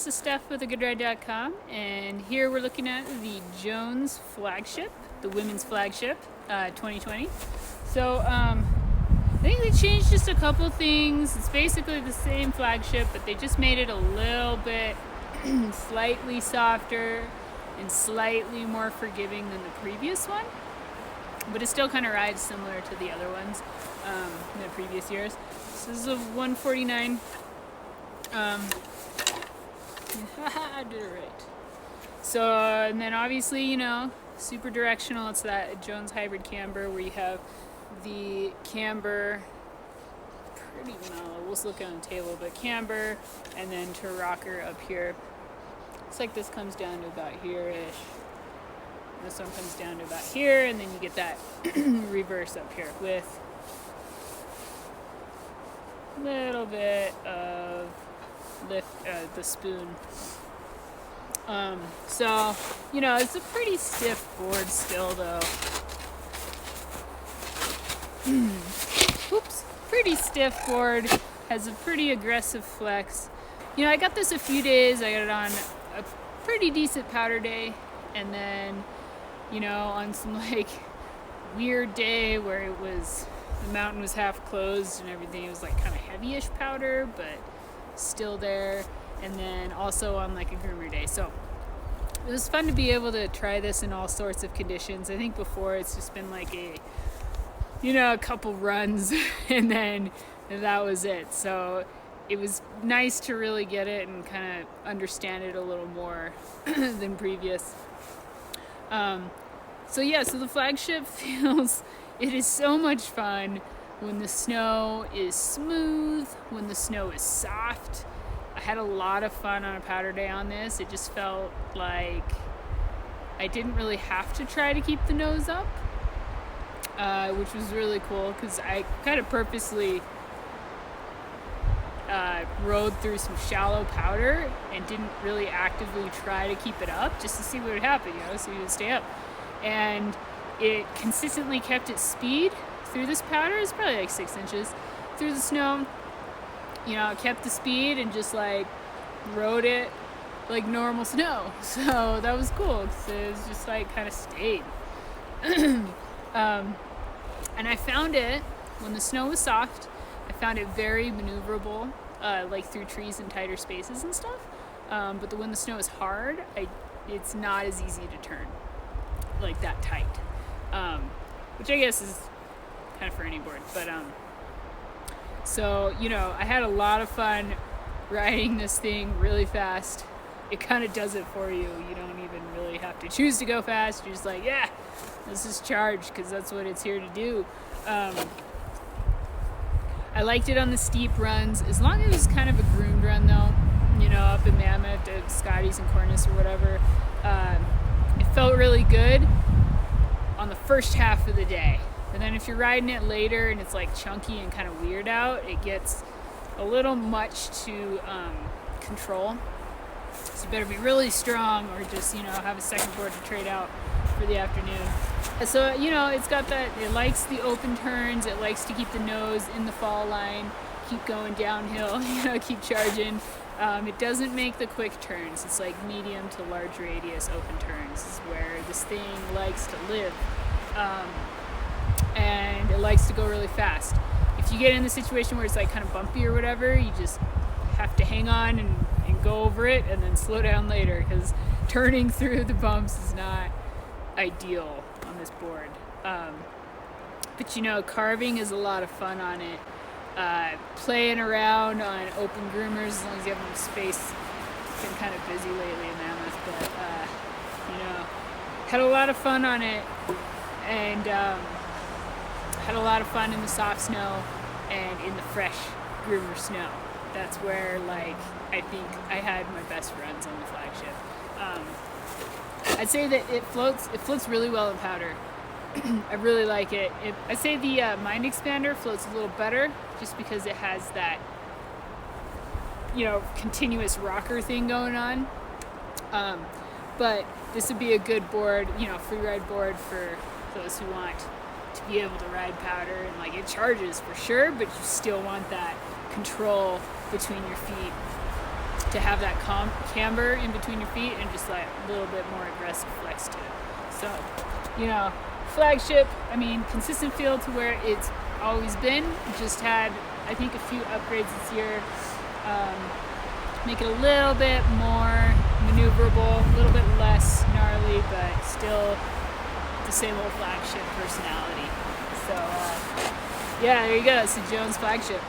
this is Steph with thegoodride.com, and here we're looking at the Jones Flagship, the women's flagship, 2020. So I think they changed just a couple things. It's basically the same flagship, but they just made it a little bit slightly softer and slightly more forgiving than the previous one. But it still kind of rides similar to the other ones in the previous years. So this is a 149. I did it right. So, and then obviously, you know, super directional. It's that Jones hybrid camber where you have the camber, pretty mellow. We'll look on the table, but camber, and then to rocker up here. Looks like this comes down to about here-ish. This one comes down to about here, and then you get that reverse up here with a little bit of lift, the spoon. So, you know, it's a pretty stiff board still, though. Oops. Pretty stiff board. Has a pretty aggressive flex. You know, I got this a few days. I got it on a pretty decent powder day. And then, you know, on some, like, weird day where it was, the mountain was half closed and everything. It was, like, kind of heavy-ish powder, but still there. And then also on like a groomer day. So it was fun to be able to try this in all sorts of conditions. I think before it's just been like a couple runs and then that was it. So it was nice to really get it and kind of understand it a little more than previous. So the flagship it is so much fun when the snow is smooth, when the snow is soft. I had a lot of fun on a powder day on this. It just felt like I didn't really have to try to keep the nose up, which was really cool because I kind of purposely rode through some shallow powder and didn't really actively try to keep it up just to see what would happen, so you would stay up. And it consistently kept its speed through this powder. It's probably like 6 inches through the snow. You know, it kept the speed and just like rode it like normal snow. So that was cool because it was just like kind of stayed. And I found it when the snow was soft. I found it very maneuverable, like through trees and tighter spaces and stuff. But when the snow is hard, it's not as easy to turn like that tight. Which I guess is kind of for any board, but so, you know, I had a lot of fun riding this thing really fast. It kind of does it for you. You don't even really have to choose to go fast. You're just like, yeah, this is charged because that's what it's here to do. I liked it on the steep runs, as long as it was kind of a groomed run, though. You know, up in Mammoth, at Scotty's and Cornice or whatever. It felt really good on the first half of the day. And then if you're riding it later and it's like chunky and kind of weird out, it gets a little much to control. So you better be really strong or just, have a second board to trade out for the afternoon. So, it's got that, it likes the open turns, it likes to keep the nose in the fall line, keep going downhill, keep charging. It doesn't make the quick turns. It's like medium to large radius open turns is where this thing likes to live. And it likes to go really fast. If you get in the situation where it's like kind of bumpy or whatever, you just have to hang on and go over it and then slow down later because turning through the bumps is not ideal on this board. But carving is a lot of fun on it. Playing around on open groomers as long as you have enough space. It's been kind of busy lately in Mammoth, but had a lot of fun on it and had a lot of fun in the soft snow and in the fresh groomer snow. That's where I think I had my best runs on the flagship. I'd say that it floats really well in powder. I really like it. I'd say the Mind Expander floats a little better just because it has that, continuous rocker thing going on. But this would be a good board, free ride board for those who want to be able to ride powder. And it charges for sure, but you still want that control between your feet. to have that camber in between your feet and just like a little bit more aggressive flex to it. So, you know, Flagship, I mean, consistent feel to where it's always been. Just had, I think, a few upgrades this year. Make it a little bit more maneuverable, a little bit less gnarly, but still the same old Flagship personality. So, yeah, there you go. It's the Jones Flagship.